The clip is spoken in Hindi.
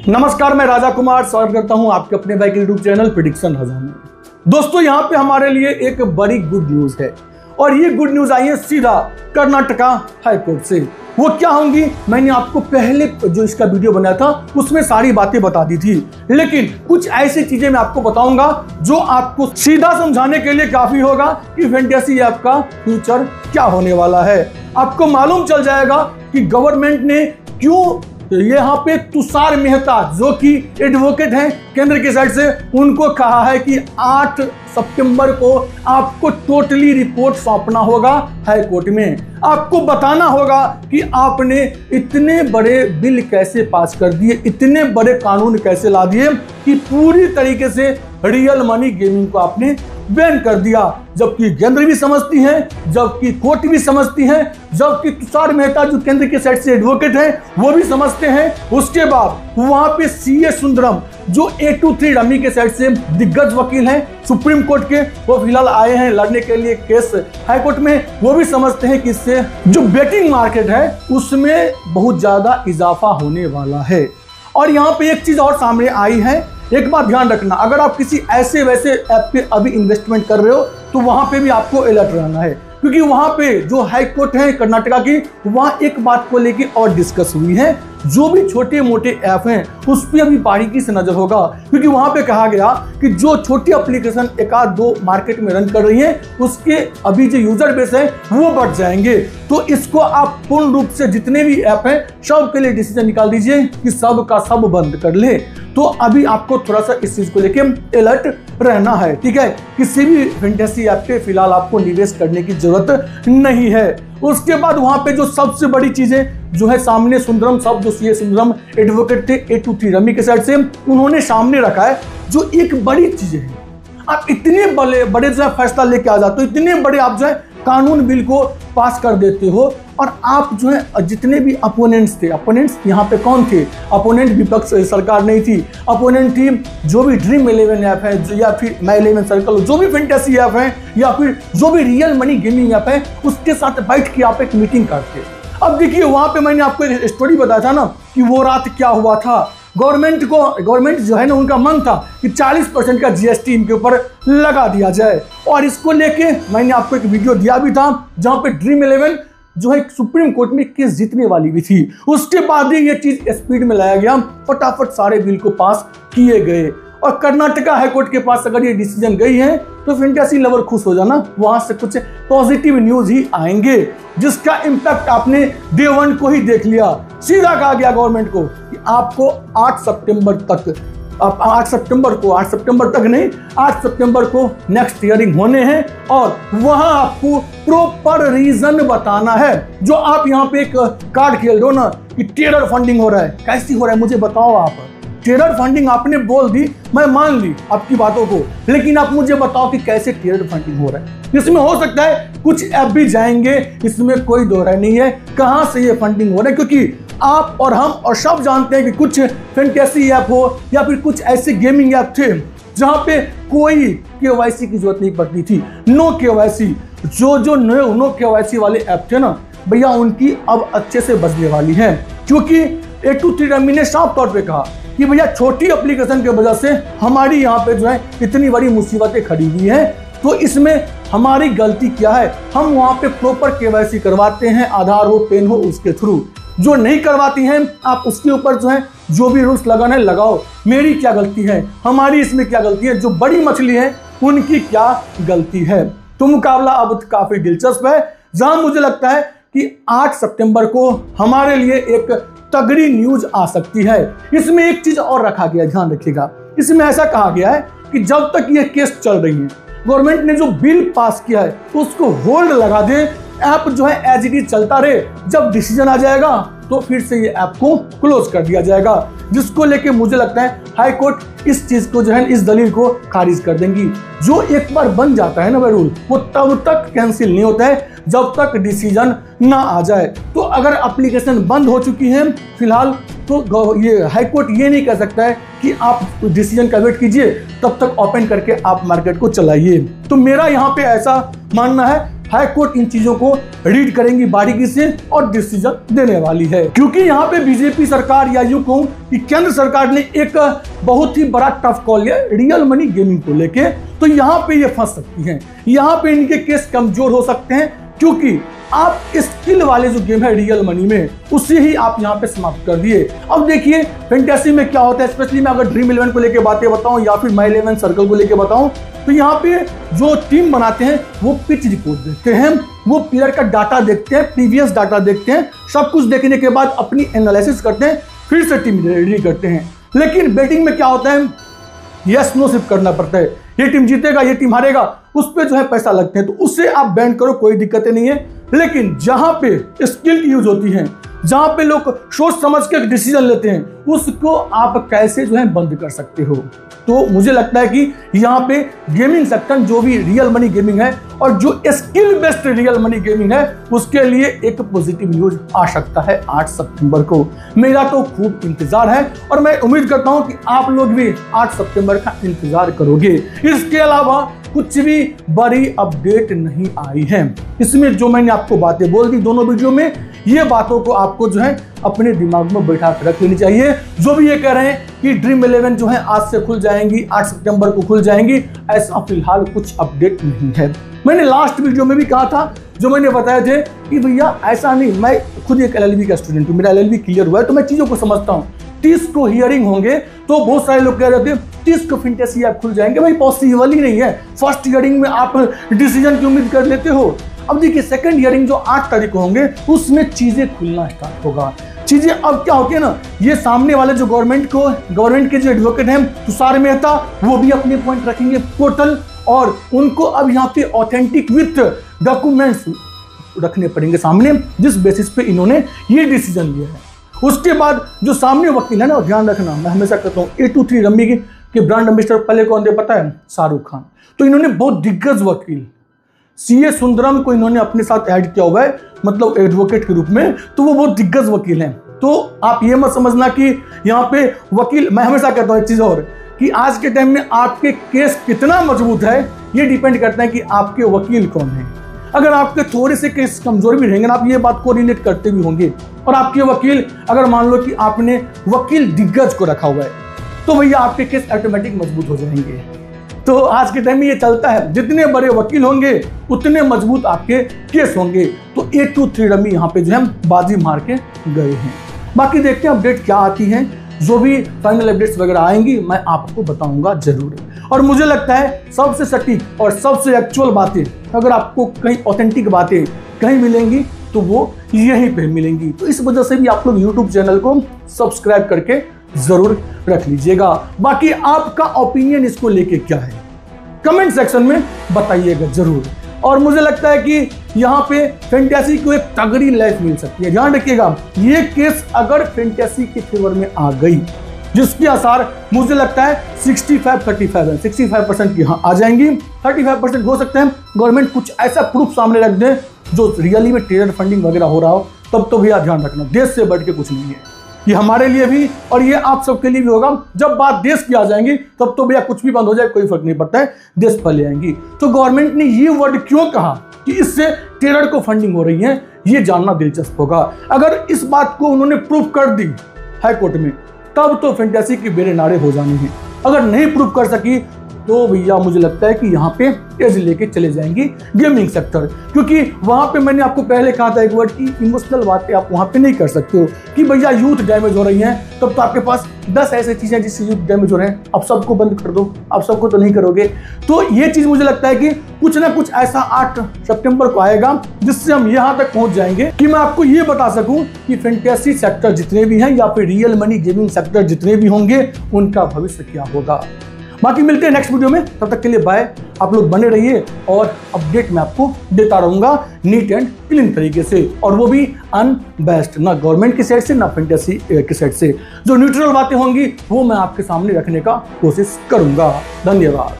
नमस्कार, मैं राजा कुमार स्वागत करता हूं आपके अपने भाई के यूट्यूब चैनल प्रेडिक्शन राजा में। दोस्तों, यहां पे हमारे लिए एक बड़ी गुड न्यूज है और ये गुड न्यूज आई है सीधा कर्नाटका हाई कोर्ट से। वो क्या होंगी, मैंने आपको पहले जो इसका वीडियो बनाया था उसमें सारी बातें बता दी थी, लेकिन कुछ ऐसी चीजें मैं आपको बताऊंगा जो आपको सीधा समझाने के लिए काफी होगा कि फैंटेसी ऐप का फ्यूचर क्या होने वाला है। आपको मालूम चल जाएगा कि गवर्नमेंट ने क्यों यहाँ पे तुषार मेहता जो कि एडवोकेट हैं केंद्र की साइड से, उनको कहा है कि 8 सितंबर को आपको टोटली रिपोर्ट सौंपना होगा हाई कोर्ट में। आपको बताना होगा कि आपने इतने बड़े बिल कैसे पास कर दिए, इतने बड़े कानून कैसे ला दिए कि पूरी तरीके से रियल मनी गेमिंग को आपने बैन कर दिया। जबकि केंद्र भी समझती है, जबकि कोर्ट भी समझती है, जबकि तुषार मेहता जो केंद्र के साइड से एडवोकेट है वो भी समझते हैं। उसके बाद वहां पे सीए सुंदरम जो 823 रमी के साइड से दिग्गज वकील हैं सुप्रीम कोर्ट के, वो फिलहाल आए हैं लड़ने के लिए केस हाई कोर्ट में। वो भी समझते हैं कि इससे जो बेटिंग मार्केट है उसमें बहुत ज्यादा इजाफा होने वाला है। और यहाँ पे एक चीज और सामने आई है, एक बात ध्यान रखना, अगर आप किसी ऐसे वैसे ऐप पे अभी इन्वेस्टमेंट कर रहे हो तो वहां पे भी आपको अलर्ट रहना है, क्योंकि वहां पे जो हाई कोर्ट है कर्नाटका की, वहां एक बात को लेके और डिस्कस हुई है। जो भी छोटे मोटे ऐप हैं उस पर अभी बारीकी से नजर होगा, क्योंकि वहां पे कहा गया कि जो छोटी एप्लीकेशन एक आध दो मार्केट में रन कर रही है उसके अभी जो यूजर बेस है वो बढ़ जाएंगे। तो इसको आप पूर्ण रूप से जितने भी ऐप हैं सब के लिए डिसीजन निकाल दीजिए कि सब का सब बंद कर ले। तो अभी आपको थोड़ा सा इस चीज को लेके अलर्ट रहना है, ठीक है। किसी भी फैंटेसी ऐप पे फिलहाल आपको निवेश करने की जरूरत नहीं है। उसके बाद वहां पे जो सबसे बड़ी चीजें जो है सामने सुंदरम साहब जो सीए सुंदरम एडवोकेट थे 823 रमी के साइड से, उन्होंने सामने रखा है जो एक बड़ी चीज है। आप इतने बड़े जो है फैसला लेके आ जाते हो, इतने बड़े आप जो है कानून बिल को पास कर देते हो, और आप जो है जितने भी अपोनेंट्स थे, अपोनेंट्स यहाँ पे कौन थे, अपोनेंट विपक्ष सरकार नहीं थी, अपोनेंट थी जो भी ड्रीम 11 ऐप है या फिर माई 11 सर्कल, जो भी फैंटेसी ऐप है या फिर जो भी रियल मनी गेमिंग ऐप है, उसके साथ बैठ के आप एक मीटिंग करते। अब देखिए वहां पे मैंने आपको एक स्टोरी बताया था ना कि वो रात क्या हुआ था। गवर्नमेंट जो है ना, उनका मन था कि 40% का जीएसटी इनके ऊपर लगा दिया जाए, और इसको लेके मैंने आपको एक वीडियो दिया भी था जहां पे ड्रीम 11 जो है सुप्रीम कोर्ट में केस जीतने वाली भी थी। उसके बाद ही ये चीज स्पीड में लाया गया, फटाफट सारे बिल को पास किए गए। और कर्नाटका हाईकोर्ट के पास अगर ये डिसीजन गई है तो फैंटेसी लवर खुश हो जाना, वहां से कुछ पॉजिटिव न्यूज ही आएंगे, जिसका इंपैक्ट आपने डे 1 को ही देख लिया। सीधा कहा गया गवर्नमेंट को कि आपको 8 सितंबर तक, 8 सितंबर तक नहीं, 8 सितंबर को नेक्स्ट हियरिंग होने हैं, और वहां आपको प्रॉपर रीजन बताना है। जो आप यहाँ पे एक कार्ड खेल रहे हो ना कि टेरर फंडिंग हो रहा है, कैसी हो रहा है मुझे बताओ। आप टेरर फंडिंग आपने बोल दी, मैं मान ली आपकी बातों को, लेकिन आप मुझे बताओ कि कैसे टेरर फंडिंग हो रहा है। इसमें हो सकता है कुछ ऐप भी जाएंगे, इसमें कोई दो राय नहीं है कहां से ये फंडिंग हो रहा है, क्योंकि आप और हम और सब जानते हैं कि कुछ फैंटेसी ऐप हो या फिर कुछ ऐसे गेमिंग ऐप थे जहां पे कोई केवाईसी की जरूरत नहीं पड़ती थी, नो केवाईसी। जो नो केवाईसी वाले ऐप थे ना भैया, उनकी अब अच्छे से बचने वाली है, क्योंकि 823 रमी ने साफ तौर पे कहा कि भैया छोटी एप्लीकेशन की वजह से हमारी यहाँ पे जो है इतनी बड़ी मुसीबतें खड़ी हुई हैं, तो इसमें हमारी गलती क्या है। हम वहाँ पे प्रॉपर केवाईसी करवाते हैं, आधार हो पेन हो उसके थ्रू। जो नहीं करवाती हैं आप उसके ऊपर जो है जो भी रूल्स लगाना है लगाओ। मेरी क्या गलती है, हमारी इसमें क्या गलती है, जो बड़ी मछली है उनकी क्या गलती है। तो मुकाबला अब काफी दिलचस्प है, जहां मुझे लगता है कि 8 सितंबर को हमारे लिए एक तगड़ी न्यूज आ सकती है। इसमें एक चीज और रखा गया, ध्यान रखिएगा, इसमें ऐसा कहा गया है कि जब तक ये केस चल रही है, गवर्नमेंट ने जो बिल पास किया है उसको होल्ड लगा दे, ऐप जो है एज इट इज चलता रहे। जब डिसीजन आ जाएगा तो फिर से ये ऐप को क्लोज कर दिया जाएगा, जिसको लेके मुझे लगता है हाई कोर्ट इस चीज को जो है इस दलील को खारिज कर देंगी। जो एक बार बन जाता है ना वह रूल, वो तब तक कैंसिल नहीं होता है जब तक डिसीजन ना आ जाए। तो अगर एप्लीकेशन बंद हो चुकी है फिलहाल, तो ये हाई कोर्ट ये नहीं कह सकता है कि आप डिसीजन का वेट कीजिए, तब तक ओपन करके आप मार्केट को चलाइए। तो मेरा यहाँ पे ऐसा मानना है हाई कोर्ट इन चीजों को रीड करेंगी बारीकी से और डिसीजन देने वाली है। क्योंकि यहाँ पे बीजेपी सरकार या यूं कहूं कि केंद्र सरकार ने एक बहुत ही बड़ा टफ कॉल लिया रियल मनी गेमिंग को लेके, तो यहाँ पे ये फंस सकती हैं, यहाँ पे इनके केस कमजोर हो सकते हैं, क्योंकि आप स्किल वाले जो गेम है रियल मनी में उसे ही आप यहाँ पे समाप्त कर दिए। अब देखिए फैंटेसी में क्या होता है, स्पेशली मैं अगर ड्रीम 11 को लेके बातें बताऊं या फिर माई 11 सर्कल को लेके बताऊं, तो यहाँ पे जो टीम बनाते हैं वो पिच रिपोर्ट देखते हैं, वो प्लेयर का डाटा देखते हैं, प्रीवियस डाटा देखते हैं, सब कुछ देखने के बाद अपनी एनालिसिस करते हैं, फिर से टीम रेडी करते हैं। लेकिन बैटिंग में क्या होता है, यस नो सिर्फ करना पड़ता है, ये टीम जीतेगा ये टीम हारेगा, उस पर जो है पैसा लगते हैं, तो उससे आप बैन करो, कोई दिक्कत नहीं है। लेकिन जहां पे स्किल की यूज होती है, जहां पे लोग सोच समझ के डिसीजन लेते हैं, उसको आप कैसे जो है बंद कर सकते हो। तो मुझे लगता है कि यहाँ पे गेमिंग सेक्टर जो भी रियल मनी गेमिंग है और जो skill based real money gaming है उसके लिए एक पॉजिटिव न्यूज आ सकता है 8 सितंबर को। मेरा तो खूब इंतजार है और मैं उम्मीद करता हूं कि आप लोग भी 8 सितंबर का इंतजार करोगे। इसके अलावा कुछ भी बड़ी अपडेट नहीं आई है। इसमें जो मैंने आपको बातें बोल दी दोनों वीडियो में, ये बातों को आपको जो है अपने दिमाग में बैठा कर रख लेनी चाहिए। जो भी ये कह रहे हैं कि ड्रीम 11 जो है आज से खुल जाएंगी, 8 सितंबर को खुल जाएंगी, ऐसा फिलहाल कुछ अपडेट नहीं है। मैंने लास्ट वीडियो में भी कहा था, जो मैंने बताया थे कि भैया ऐसा नहीं, मैं खुद एक LLB का स्टूडेंट हूँ, मेरा LLB क्लियर हुआ है, तो मैं चीजों को समझता हूँ। 30 को हियरिंग होंगे तो बहुत सारे लोग कह रहे थे 30 को फैंटेसी ऐप खुल जाएंगे, भाई पॉसिबल ही नहीं है। फर्स्ट हियरिंग में आप डिसीजन की उम्मीद कर लेते हो। अब देखिए सेकंड हियरिंग जो 8 तारीख को होंगे उसमें चीजें खुलना स्टार्ट होगा। चीजें अब क्या होगी ना, ये सामने वाले जो गवर्नमेंट के जो एडवोकेट हैं तुषार मेहता, वो भी अपने पॉइंट रखेंगे टोटल, और उनको अब यहाँ पे ऑथेंटिक विथ डॉक्यूमेंट्स रखने पड़ेंगे सामने, जिस बेसिस पे इन्होंने ये डिसीजन लिया है। उसके बाद जो सामने वकील है ना, ध्यान रखना, मैं हमेशा कहता हूँ 823 रम्मी के ब्रांड एम्बेसडर पहले कौन थे पता है? शाहरुख खान। तो इन्होंने बहुत दिग्गज वकील CA सुंदरम को इन्होंने अपने साथ ऐड किया हुआ है, मतलब एडवोकेट के रूप में, तो वो बहुत दिग्गज वकील हैं। तो आप ये मत समझना कि यहाँ पे वकील, मैं हमेशा कहता हूँ एक चीज और, कि आज के टाइम में आपके केस कितना मजबूत है ये डिपेंड करता है कि आपके वकील कौन है। अगर आपके थोड़े से केस कमजोर भी रहेंगे ना, आप ये बात को रिलेट करते भी होंगे, और आपके वकील, अगर मान लो कि आपने वकील दिग्गज को रखा हुआ है, तो भैया आपके केस ऑटोमेटिक मजबूत हो जाएंगे। तो आज के टाइम में ये चलता है, जितने बड़े वकील होंगे उतने मजबूत आपके केस होंगे। तो 823 रम्मी यहाँ पे जो है बाजी मार के गए हैं। बाकी देखते हैं अपडेट क्या आती है, जो भी फाइनल अपडेट्स वगैरह आएंगी मैं आपको बताऊंगा जरूर। और मुझे लगता है सबसे सटीक और सबसे एक्चुअल बातें, अगर आपको कहीं ऑथेंटिक बातें कहीं मिलेंगी तो वो यहीं पे मिलेंगी। तो इस वजह से भी आप लोग YouTube चैनल को सब्सक्राइब करके जरूर रख लीजिएगा। बाकी आपका ओपिनियन इसको लेके क्या है कमेंट सेक्शन में बताइएगा जरूर। और मुझे लगता है कि यहाँ पे फैंटेसी को एक तगड़ी लाइफ मिल सकती है। ध्यान रखिएगा, ये केस अगर फैंटेसी के फेवर में आ गई, जिसके आसार मुझे लगता है 65-35 है, 65% यहाँ आ जाएंगी, 35% हो सकते हैं गवर्नमेंट कुछ ऐसा प्रूफ सामने रख दे जो रियली में टेरर फंडिंग वगैरह हो रहा हो, तब तो भैया ध्यान रखना, देश से बढ़ के कुछ नहीं है। ये हमारे लिए भी और ये आप सबके लिए भी होगा। जब बात देश की आ जाएंगी तब तो भैया कुछ भी बंद हो जाए कोई फर्क नहीं पड़ता है, देश फैले आएंगी। तो गवर्नमेंट ने ये वर्ड क्यों कहा कि इससे टेरर को फंडिंग हो रही है, ये जानना दिलचस्प होगा। अगर इस बात को उन्होंने प्रूफ कर दी हाई कोर्ट में, तब तो फैंटेसी की बेरे नारे हो जाने हैं। अगर नहीं प्रूफ कर सकी तो भैया मुझे लगता है कि यहाँ पे एज लेके चले जाएंगी गेमिंग सेक्टर, क्योंकि वहां पे मैंने आपको पहले कहा था एक वर्ड की इमोशनल बातें आप वहां पे नहीं कर सकते हो कि भैया यूथ डैमेज हो रही हैं, तब तो आपके पास 10 ऐसी चीजें जिससे यूथ डैमेज हो रहे हैं, अब सबको बंद कर दो, अब सबको तो नहीं करोगे। तो ये चीज मुझे लगता है कि कुछ ना कुछ ऐसा 8 सितंबर को आएगा जिससे हम यहाँ तक पहुंच जाएंगे कि मैं आपको ये बता सकूं कि फैंटेसी सेक्टर जितने भी हैं या फिर रियल मनी गेमिंग सेक्टर जितने भी होंगे उनका भविष्य क्या होगा। बाकी मिलते हैं नेक्स्ट वीडियो में, तब तक के लिए बाय। आप लोग बने रहिए और अपडेट मैं आपको देता रहूंगा नीट एंड क्लीन तरीके से, और वो भी अनबेस्ड, ना गवर्नमेंट की साइड से ना फैंटेसी की साइड से। जो न्यूट्रल बातें होंगी वो मैं आपके सामने रखने का कोशिश करूंगा। धन्यवाद।